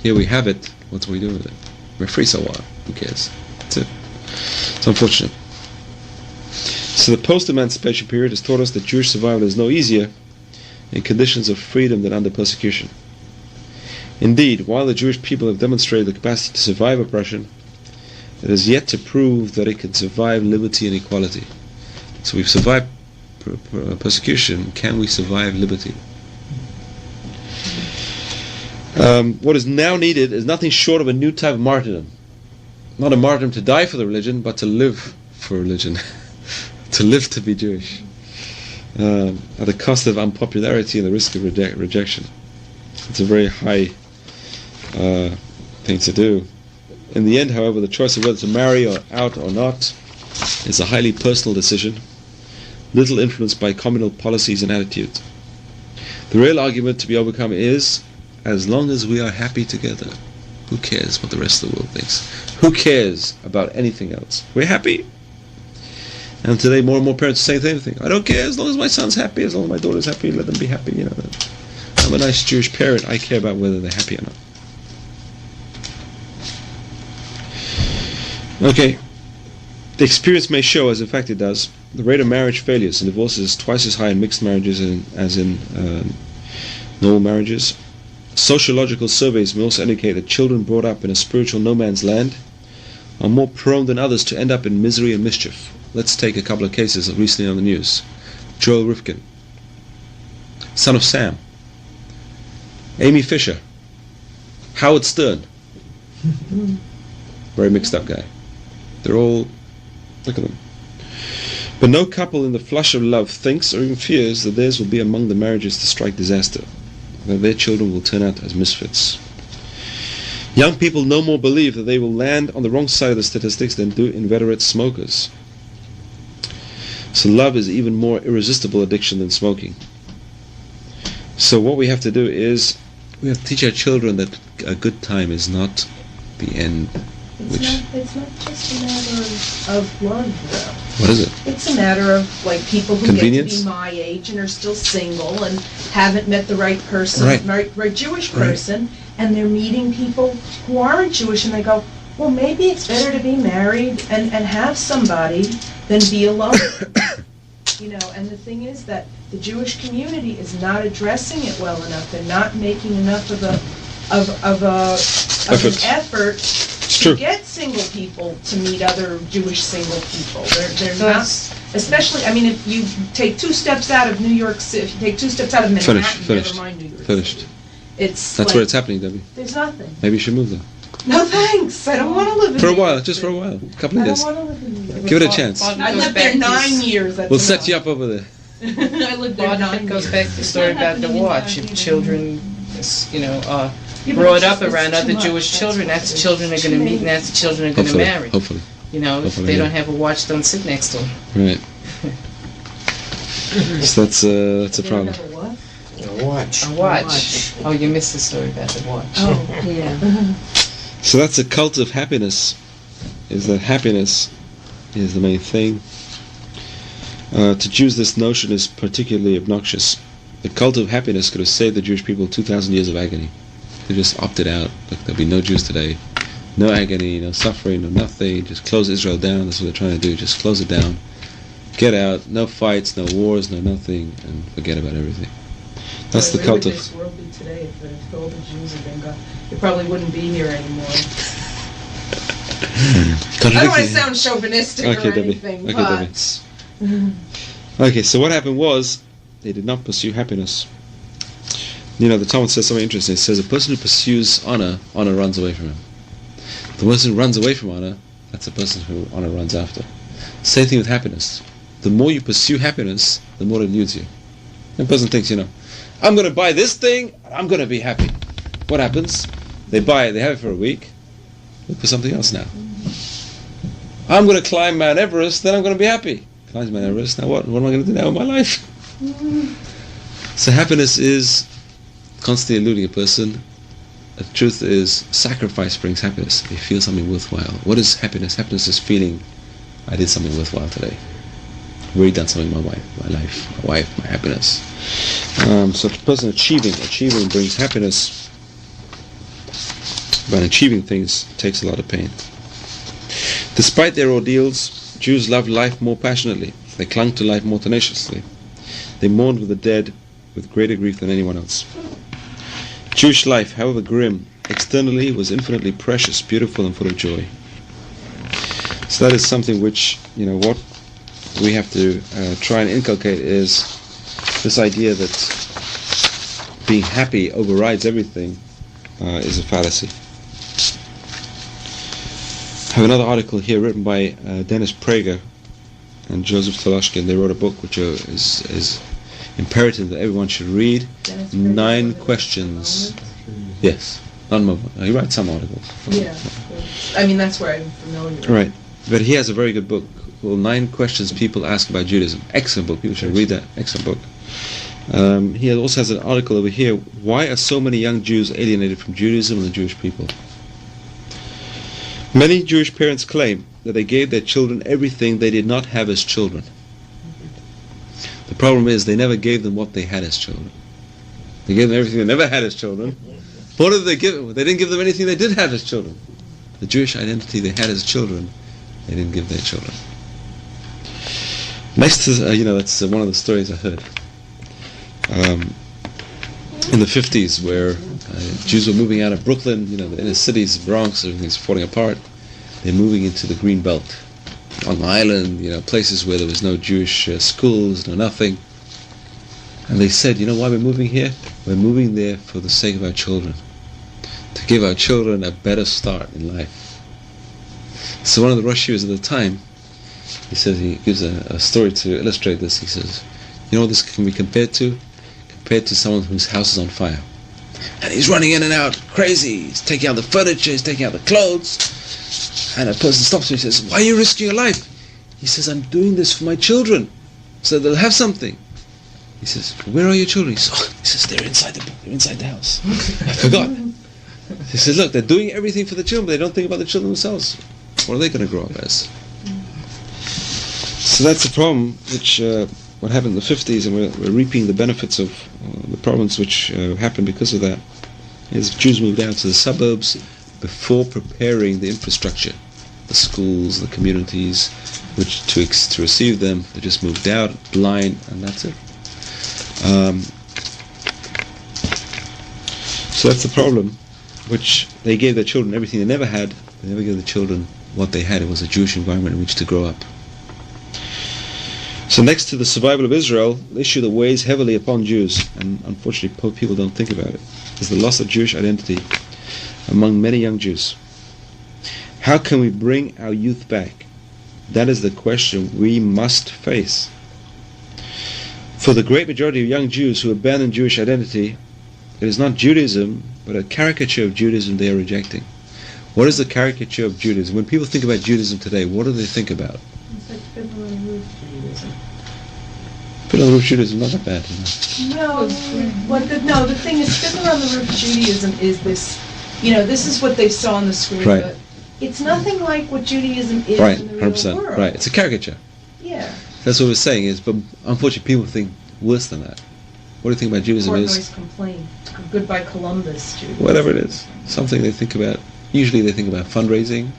Here we have it. What do we do with it? We're free so what? Who cares? That's it. It's unfortunate. So the post-emancipation period has taught us that Jewish survival is no easier in conditions of freedom than under persecution. Indeed, while the Jewish people have demonstrated the capacity to survive oppression, it has yet to prove that it can survive liberty and equality. So we've survived persecution. Can we survive liberty? What is now needed is nothing short of a new type of martyrdom. Not a martyrdom to die for the religion, but to live for religion. To live to be Jewish. At the cost of unpopularity and the risk of rejection. It's a very high thing to do. In the end, however, the choice of whether to marry or out or not is a highly personal decision, little influenced by communal policies and attitudes. The real argument to be overcome is, as long as we are happy together, who cares what the rest of the world thinks? Who cares about anything else? We're happy. And today more and more parents say the same thing. I don't care, as long as my son's happy, as long as my daughter's happy, let them be happy. You know, I'm a nice Jewish parent, I care about whether they're happy or not. Okay. The experience may show, as in fact it does, the rate of marriage failures and divorces is twice as high in mixed marriages as in normal marriages. Sociological surveys may also indicate that children brought up in a spiritual no man's land are more prone than others to end up in misery and mischief. Let's take a couple of cases recently on the news. Joel Rifkin, son of Sam. Amy Fisher. Howard Stern. Very mixed up guy. They're all, look at them. But no couple in the flush of love thinks or even fears that theirs will be among the marriages to strike disaster, that their children will turn out as misfits. Young people no more believe that they will land on the wrong side of the statistics than do inveterate smokers. So love is even more irresistible addiction than smoking. So what we have to do is we have to teach our children that a good time is not the end. It's not just a matter of love, though. What is it? It's a matter of, like, people who Convenience? get to be my age and are still single and haven't met the right person, right Jewish person, and they're meeting people who aren't Jewish, and they go, well, maybe it's better to be married and have somebody than be alone. You know, and the thing is that the Jewish community is not addressing it well enough. They're not making enough of an effort to get single people to meet other Jewish single people. They're not, especially, I mean, if you take 2 steps out of New York City, if you take 2 steps out of Manhattan, Finished. never mind New York Finished. City. It's That's like, where it's happening, Debbie. there's nothing. Maybe you should move there. No thanks, I don't want to live in For a New while, York just for a City. while. A couple of I don't days. want to live in New York. Give it a chance. I lived there 9 years. That's We'll enough. set you up over there. I lived there 9 It goes years. back to the story about the watch. If children, Yeah, but brought it's up just- around it's too other much. Jewish children, that's the children they're too going to meet, many. and that's the children they're going to marry. Hopefully. You know, if Hopefully, they yeah. don't have a watch, don't sit next to them. Right. So that's a They don't problem. have a what? A watch. A watch. Oh, you missed the story about the watch. Oh, Yeah. So that's a cult of happiness, is that happiness is the main thing. To Jews, this notion is particularly obnoxious. The cult of happiness could have saved the Jewish people 2,000 years of agony. They just opted out. Look, there'll be no Jews today. No agony, no suffering, no nothing. Just close Israel down. That's what they're trying to do. Just close it down. Get out. No fights, no wars, no nothing, and forget about everything. That's the cult of... Where would this world be today if all the Jews had been gone? It probably wouldn't be here anymore. I don't want to sound chauvinistic or anything, but... Okay, so what happened was, they did not pursue happiness. You know, the Talmud says something interesting. It says, a person who pursues honor, honor runs away from him. The person who runs away from honor, that's the person who honor runs after. Same thing with happiness. The more you pursue happiness, the more it eludes you. The person thinks, you know, I'm going to buy this thing, I'm going to be happy. What happens? They buy it, they have it for a week, look for something else now. I'm going to climb Mount Everest, then I'm going to be happy. Climb Mount Everest, now what? What am I going to do now with my life? So happiness is constantly eluding a person. The truth is, sacrifice brings happiness. You feel something worthwhile. What is happiness? Happiness is feeling, I did something worthwhile today. I've really done something in my life, my happiness. So the person achieving brings happiness. But achieving things takes a lot of pain. Despite their ordeals, Jews loved life more passionately. They clung to life more tenaciously. They mourned with the dead with greater grief than anyone else. Jewish life, however grim, externally was infinitely precious, beautiful, and full of joy. So that is something which, you know, what we have to try and inculcate is this idea that being happy overrides everything is a fallacy. I have another article here written by Dennis Prager and Joseph Toloshkin. They wrote a book which is imperative that everyone should read. 9 questions. Yes, not moment. He writes some articles. Yeah, I mean that's where I'm familiar. Right, but he has a very good book called 9 Questions People Ask About Judaism. Excellent book. People should read that. Excellent book. He also has an article over here. Why are so many young Jews alienated from Judaism and the Jewish people? Many Jewish parents claim that they gave their children everything they did not have as children. The problem is they never gave them what they had as children. They gave them everything they never had as children. What did they give them? They didn't give them anything they did have as children. The Jewish identity they had as children, they didn't give their children. Next to, that's one of the stories I heard. In the 50s, where Jews were moving out of Brooklyn, the inner cities, Bronx, everything's falling apart. They're moving into the Green Belt. On Long Island, places where there was no Jewish schools, no nothing. And they said, you know why we're moving here? We're moving there for the sake of our children. To give our children a better start in life. So one of the Rosh Yeshivas at the time, he says, he gives a story to illustrate this. He says, you know what this can be compared to? Compared to someone whose house is on fire. And he's running in and out, crazy. He's taking out the furniture, he's taking out the clothes. And a person stops him and says, why are you risking your life? He says, I'm doing this for my children, so they'll have something. He says, where are your children? He says, they're inside the house. I forgot. He says, look, they're doing everything for the children, but they don't think about the children themselves. What are they going to grow up as? So that's the problem, which what happened in the 50s, and we're reaping the benefits of the problems which happened because of that. Is Jews moved out to the suburbs before preparing the infrastructure, the schools, the communities, which to receive them. They just moved out, blind, and that's it. So that's the problem, which they gave their children everything they never had. They never gave the children what they had. It was a Jewish environment in which to grow up. So next to the survival of Israel, the issue that weighs heavily upon Jews, and unfortunately people don't think about it, is the loss of Jewish identity among many young Jews. How can we bring our youth back? That is the question we must face. For the great majority of young Jews who abandon Jewish identity, it is not Judaism, but a caricature of Judaism they are rejecting. What is the caricature of Judaism? When people think about Judaism today, what do they think about? It's like Fiddler on the Roof Judaism. Fiddler on the Roof Judaism, not that bad. No, the thing is, Fiddler on the Roof Judaism is this this is what they saw on the screen. Right. But it's nothing like what Judaism is Right, in the real 100%. world. Right, it's a caricature. Yeah. That's what we're saying is, but unfortunately people think worse than that. What do you think about Judaism is? Portnoy's complaint. Goodbye Columbus, Judaism. Whatever it is, something they think about. Usually they think about fundraising.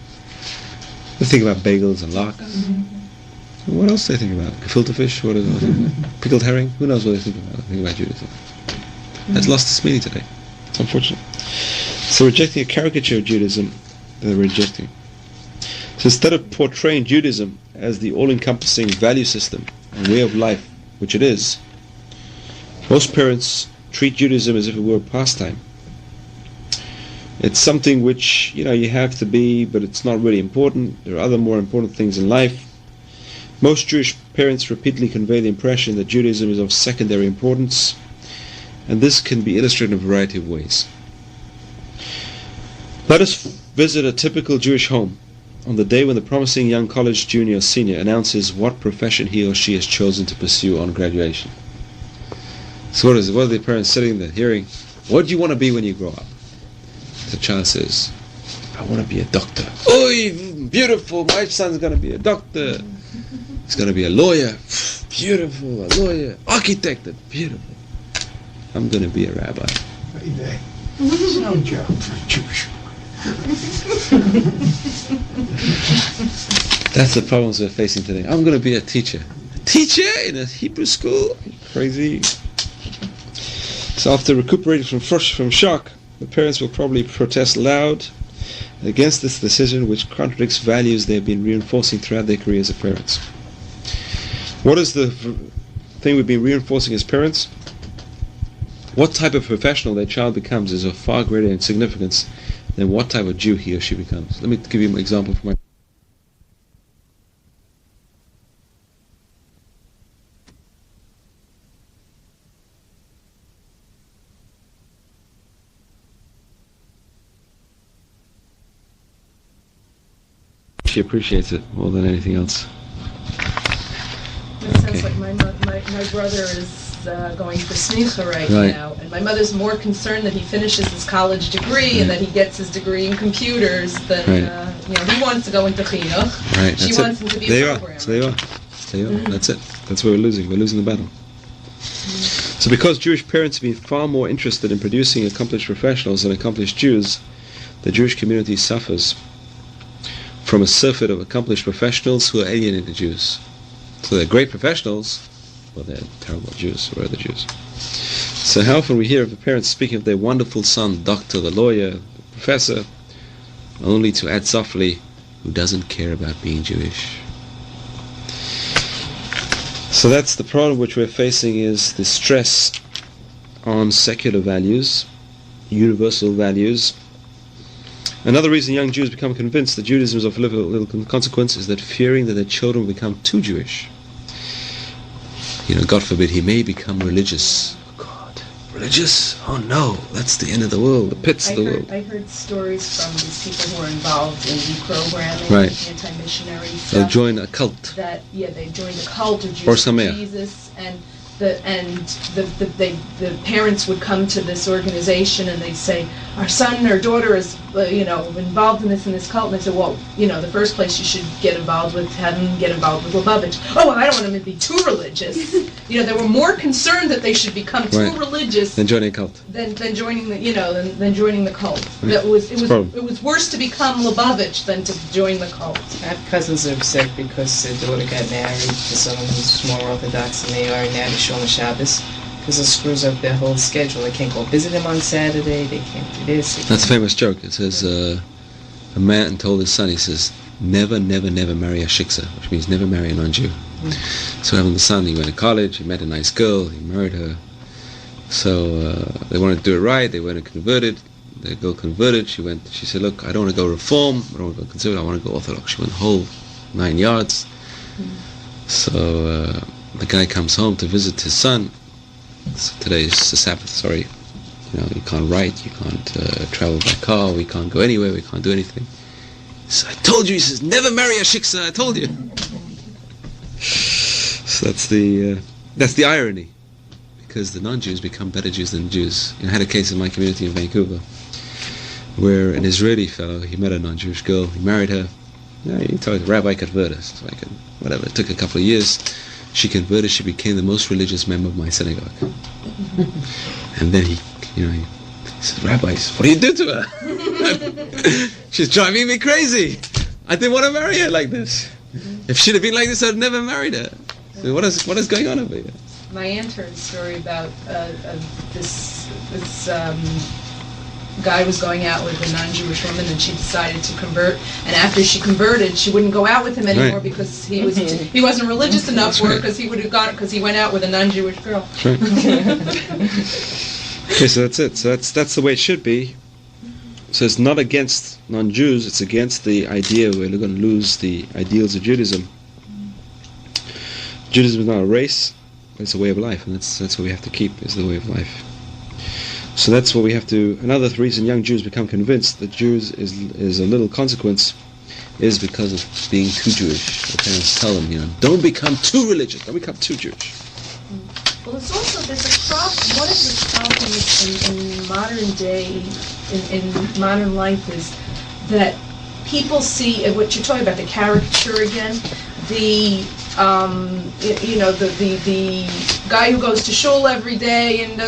They think about bagels and lox. Mm-hmm. What else do they think about? Gefilte fish? What is it? Pickled herring? Who knows what they think about? They think about Judaism. It's lost its meaning today. It's unfortunate. So rejecting a caricature of Judaism, they're rejecting. So instead of portraying Judaism as the all-encompassing value system and way of life, which it is, most parents treat Judaism as if it were a pastime. It's something which, you have to be, but it's not really important. There are other more important things in life. Most Jewish parents repeatedly convey the impression that Judaism is of secondary importance, and this can be illustrated in a variety of ways. Let us visit a typical Jewish home on the day when the promising young college junior or senior announces what profession he or she has chosen to pursue on graduation. So what is it? What are the parents sitting there hearing? What do you want to be when you grow up? The child says, I want to be a doctor. Oh, beautiful, my son's going to be a doctor. He's going to be a lawyer. Beautiful, a lawyer. Architect, beautiful. I'm going to be a rabbi. No job for a Jewish That's the problems we're facing today. I'm going to be a teacher. A teacher in a Hebrew school? Crazy. So after recuperating from shock, the parents will probably protest loud against this decision, which contradicts values they have been reinforcing throughout their careers as parents. What is the thing we've been reinforcing as parents? What type of professional their child becomes is of far greater significance than what type of Jew he or she becomes. Let me give you an example from my... She appreciates it more than anything else. It sounds like my brother is going for smicha right now, and my mother's more concerned that he finishes his college degree and that he gets his degree in computers than he wants to go into chinuch. Right, she wants him to be a programmer. So they are. That's it. That's where we're losing. We're losing the battle. So because Jewish parents have been far more interested in producing accomplished professionals than accomplished Jews, the Jewish community suffers from a surfeit of accomplished professionals who are alienated Jews. So they're great professionals, but they're terrible Jews, or other Jews. So how often we hear of the parents speaking of their wonderful son, the doctor, the lawyer, the professor, only to add softly, who doesn't care about being Jewish. So that's the problem which we're facing, is the stress on secular values, universal values. Another reason young Jews become convinced that Judaism is of little consequence is that fearing that their children will become too Jewish. God forbid, he may become religious. Oh God, religious? Oh no, that's the end of the world, the pits of the world. I heard stories from these people who are involved in deprogramming, Right. anti-missionary stuff. They'll join a cult. They joined a cult of Or Sameach. Jesus, and the parents would come to this organization and they'd say, our son or daughter is involved in this cult, and they said, well, the first place you should have him get involved with Lubavitch. Oh, well, I don't want him to be too religious. They were more concerned that they should become too religious Then joining a cult. than joining the cult. It was worse to become Lubavitch than to join the cult. I have cousins who are upset because their daughter got married to someone who's more Orthodox than they are, and now to Shul Shabbos, because it screws up their whole schedule. They can't go visit him on Saturday, they can't do this. That's a famous joke. It says, a man told his son, he says, never, never, never marry a shiksa, which means never marry a non-Jew. So having the son, he went to college, he met a nice girl, he married her. So they wanted to do it right, they went and converted. The girl converted, she said, look, I don't want to go Reform, I don't want to go Conservative, I want to go Orthodox. She went the whole 9 yards. So the guy comes home to visit his son. So today is the Sabbath, sorry. You can't write, you can't travel by car, we can't go anywhere, we can't do anything. So I told you, he says, never marry a shiksa, I told you. So that's the irony, because the non-Jews become better Jews than the Jews. I had a case in my community in Vancouver. where an Israeli fellow, he met a non-Jewish girl, he married her. Yeah, he told the rabbi converted her. So whatever. It took a couple of years. She converted. She became the most religious member of my synagogue. And then he said, "Rabbis, what do you do to her? She's driving me crazy. I didn't want to marry her like this. If she'd have been like this, I'd never married her. So what is going on over here?" My aunt heard a story about this guy was going out with a non-Jewish woman, and she decided to convert. And after she converted, she wouldn't go out with him anymore Right. because he wasn't religious enough for her, because he would have gone because he went out with a non-Jewish girl. That's right. Okay, so that's it. So that's the way it should be. So it's not against non-Jews, it's against the idea we're going to lose the ideals of Judaism. Judaism is not a race, but it's a way of life, and that's what we have to keep, is the way of life. So that's what we have to. Another reason young Jews become convinced that Jews is a little consequence is because of being too Jewish. Their parents tell them, don't become too religious, don't become too Jewish. Well, there's a problem. One of the problems in modern day, in modern life, is that people see what you're talking about, the caricature again. The guy who goes to shul every day and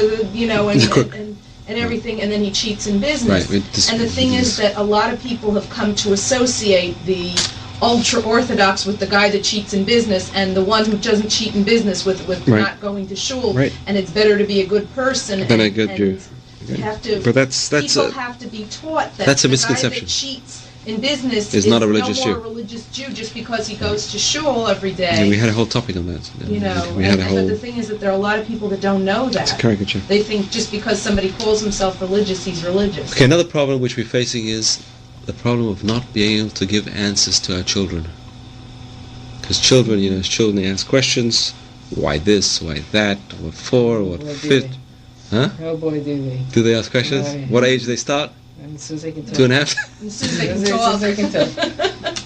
everything, and then he cheats in business. Right. And the thing is that a lot of people have come to associate the ultra-Orthodox with the guy that cheats in business, and the one who doesn't cheat in business with Right. not going to shul. Right. And it's better to be a good person Than a and- good and Jew. you have to, But that's people a, have to be taught that that's a the misconception. guy that cheats in business Is not a religious no more Jew. a religious Jew just because he goes to shul every day. yeah, we had a whole topic on that. We had a but whole. the thing is that there are a lot of people that don't know It's a that. caricature. They think just because somebody calls himself religious, he's religious. Okay, another problem which we're facing is the problem of not being able to give answers to our children. Because children, as children, they ask questions. Why this? Why that? What for? What Boy, do fit? they. Huh? Oh boy, do they. Do they ask questions? Right. What age do they start? And as soon as they can talk. 2.5? As soon as they As can soon talk. as they can talk.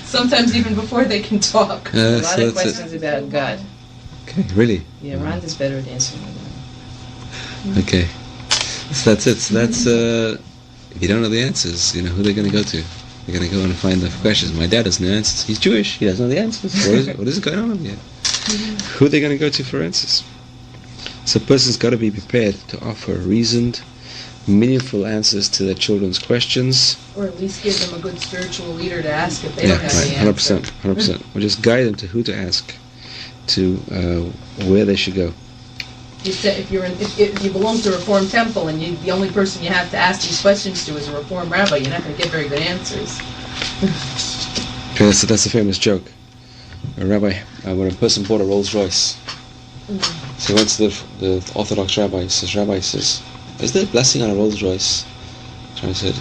Sometimes even before they can talk. A lot of that's it. questions about God. Okay, really? Yeah, Rhonda's better at answering that. Okay. So that's it. So that's, if you don't know the answers, who are they going to go to? They're going to go and find the questions. My dad doesn't know answers. He's Jewish. He doesn't know the answers. What is going on here? Who are they going to go to for answers? So a person's got to be prepared to offer reasoned, meaningful answers to their children's questions. Or at least give them a good spiritual leader to ask if they Yeah, don't have right. the answer. 100%. Or just guide them to who to ask, to where they should go. You said if you belong to a Reformed temple and the only person you have to ask these questions to is a Reformed rabbi, you're not going to get very good answers. Okay, that's a famous joke. A rabbi, when a person bought a Rolls Royce, so he went to the Orthodox rabbi. He says, "Is there a blessing on a Rolls Royce?" He says,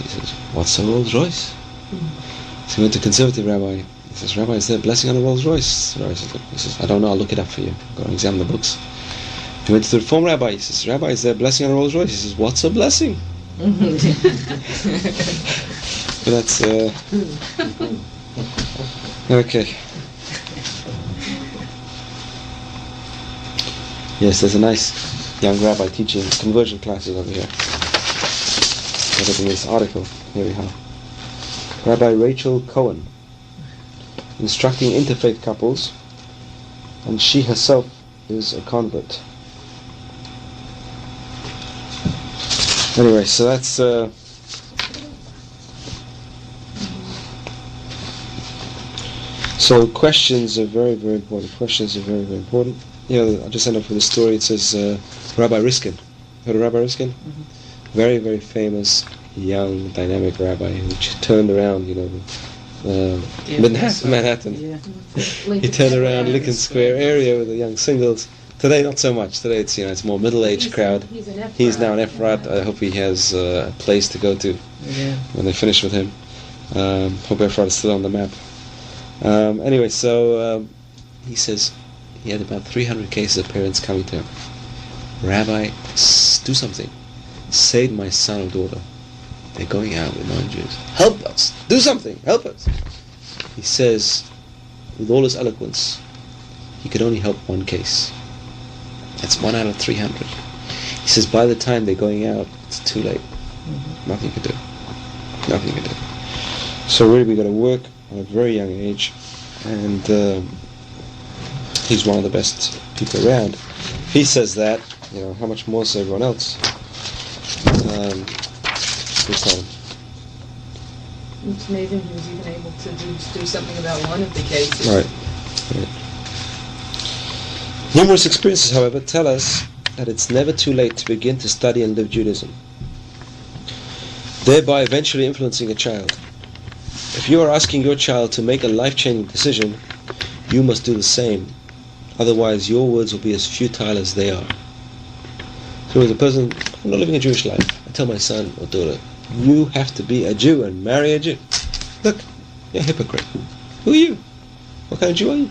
"What's a Rolls Royce?" So he went to conservative rabbi. He says, "Rabbi, is there a blessing on a Rolls Royce?" The rabbi says, "I don't know. I'll look it up for you. Go and examine the books." He went to the Reform rabbi. He says, "Rabbi, is there a blessing on a Rolls Royce?" He says, "What's a blessing?" So that's okay. Yes, there's a nice young rabbi teaching conversion classes over here. Look at this article. Here we have Rabbi Rachel Cohen instructing interfaith couples, and she herself is a convert. Anyway, so that's so questions are very, very important. Questions are very, very important. I'll just end up with a story. It says Rabbi Riskin. Heard of Rabbi Riskin? Mm-hmm. Very, very famous, young, dynamic rabbi who turned around, Manhattan. Yeah. He turned around Lincoln Square area with the young singles. Today, not so much. Today, it's more middle-aged crowd. He's now an Ephrat. I hope he has a place to go to when they finish with him. Hope Ephrat is still on the map. Anyway, so he says he had about 300 cases of parents coming to him. Rabbi, do something. Save my son or daughter. They're going out with non-Jews. Help us. Do something. Help us. He says, with all his eloquence, he could only help one case. That's 1 out of 300. He says by the time they're going out, it's too late. Nothing you can do. Nothing you can do. So really we got to work at a very young age, and he's one of the best people around. He says that, how much more so everyone else. Please tell him. It's amazing he was even able to do something about one of the cases. Right. Numerous experiences, however, tell us that it's never too late to begin to study and live Judaism, thereby eventually influencing a child. If you are asking your child to make a life-changing decision, you must do the same. Otherwise, your words will be as futile as they are. So as a person, I'm not living a Jewish life. I tell my son or daughter, you have to be a Jew and marry a Jew. Look, you're a hypocrite. Who are you? What kind of Jew are you?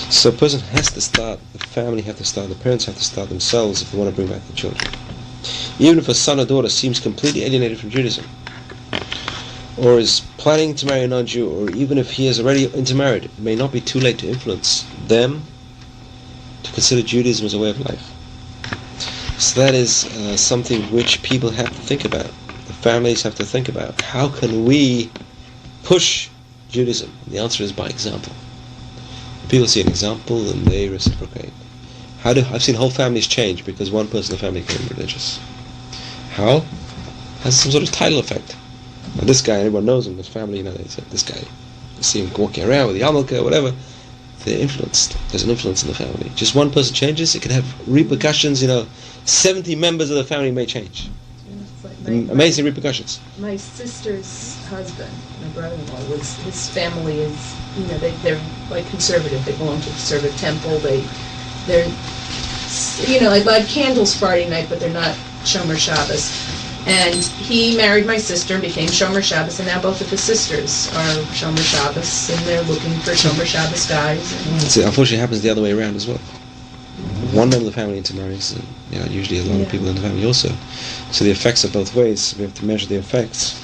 So a person has to start, the family have to start, the parents have to start themselves if they want to bring back the children. Even if a son or daughter seems completely alienated from Judaism, or is planning to marry a non-Jew, or even if he is already intermarried, it may not be too late to influence them to consider Judaism as a way of life. So that is something which people have to think about. The families have to think about. How can we push Judaism? And the answer is by example. If people see an example, then they reciprocate. I've seen whole families change because one person in the family became religious. How? Has some sort of tidal effect. Now this guy, everyone knows him, his family, they say, this guy, you see him walking around with the yarmulke or whatever, they're influenced. There's an influence in the family. Just one person changes, it can have repercussions, 70 members of the family may change. It's like Amazing repercussions. My sister's husband, my brother-in-law, his family is, they're like conservative. They belong to a conservative temple. They're like candles Friday night, but they're not Shomer Shabbos. And he married my sister and became Shomer Shabbos, and now both of his sisters are Shomer Shabbos, and they're looking for Shomer Shabbos guys. See, unfortunately, it happens the other way around as well. One member of the family intermarries, and usually a lot of people in the family also. So the effects are both ways. We have to measure the effects.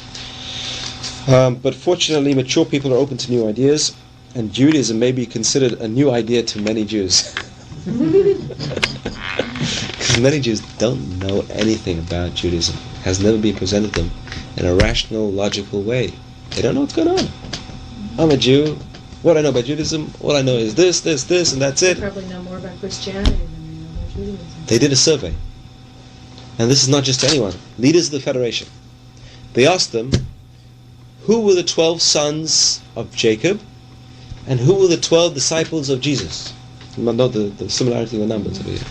But fortunately, mature people are open to new ideas, and Judaism may be considered a new idea to many Jews. Because many Jews don't know anything about Judaism. It has never been presented to them in a rational, logical way. They don't know what's going on. I'm a Jew. What I know about Judaism, all I know is this, and that's it. They probably know more about Christianity than they know about Judaism. They did a survey. And this is not just anyone. Leaders of the Federation. They asked them, who were the 12 sons of Jacob, and who were the 12 disciples of Jesus? You might note the similarity in the numbers over here.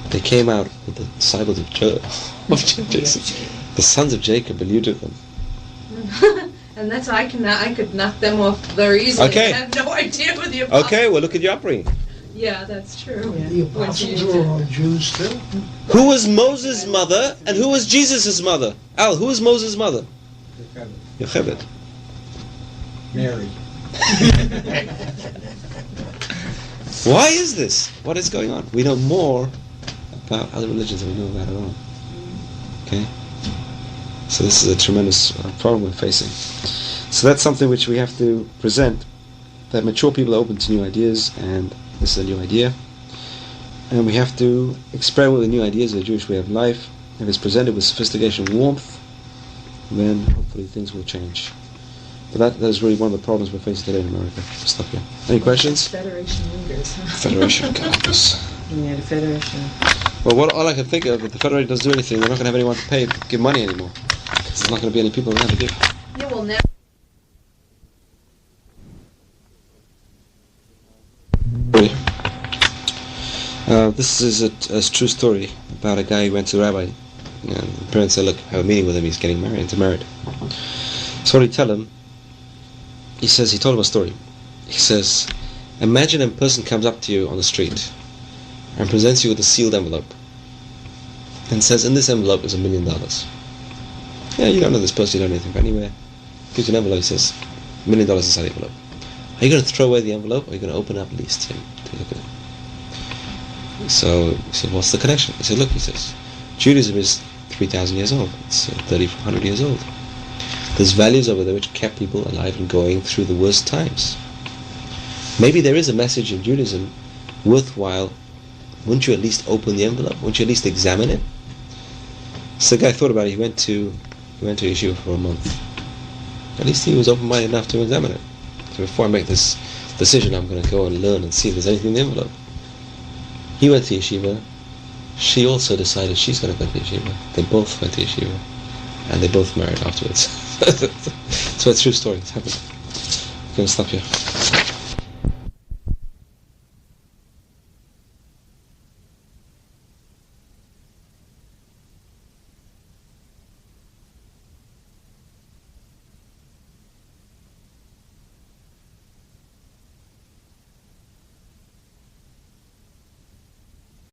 They came out with the disciples of Jesus. The sons of Jacob eluded them. And that's I could knock them off very easily. Okay. I have no idea who the apostles. Okay, well look at your upbringing. Yeah, that's true. The apostles were all Jews too. Who was Moses' mother, and who was Jesus' mother? Al, who was Moses' mother? Yocheved. Mary. Why is this? What is going on? We know more about other religions than we know about our own. Okay? So this is a tremendous problem we're facing. So that's something which we have to present, that mature people are open to new ideas, and this is a new idea. And we have to experiment with the new ideas of the Jewish way of life. If it's presented with sophistication and warmth, then hopefully things will change. But that is really one of the problems we're facing today in America. I'll stop here. Any questions? Federation leaders. Federation, God. Yeah, the Federation. Well, all I can think of, if the Federation doesn't do anything, they're not going to have anyone to give money anymore. There's not going to be any people around to give. You will never. This is a true story about a guy who went to the rabbi. And the parents said, look, have a meeting with him, he's getting married. So what did he tell him? He told him a story. He says, imagine a person comes up to you on the street and presents you with a sealed envelope and says, in this envelope is $1 million. Yeah, you don't know this person, you don't know anything, but anyway, gives you an envelope, he says, $1 million inside the envelope. Are you going to throw away the envelope, or are you going to open it up at least to take a look at it? So he said, what's the connection? He said, look, he says, Judaism is 3,000 years old. It's 3,400 years old. There's values over there which kept people alive and going through the worst times. Maybe there is a message in Judaism worthwhile. Wouldn't you at least open the envelope? Wouldn't you at least examine it? So the guy thought about it. He went to He went to yeshiva for a month. At least he was open-minded enough to examine it. So before I make this decision, I'm going to go and learn and see if there's anything in the envelope. He went to yeshiva. She also decided she's going to go to yeshiva. They both went to yeshiva. And they both married afterwards. So a true story. It's happened. I'm going to stop here.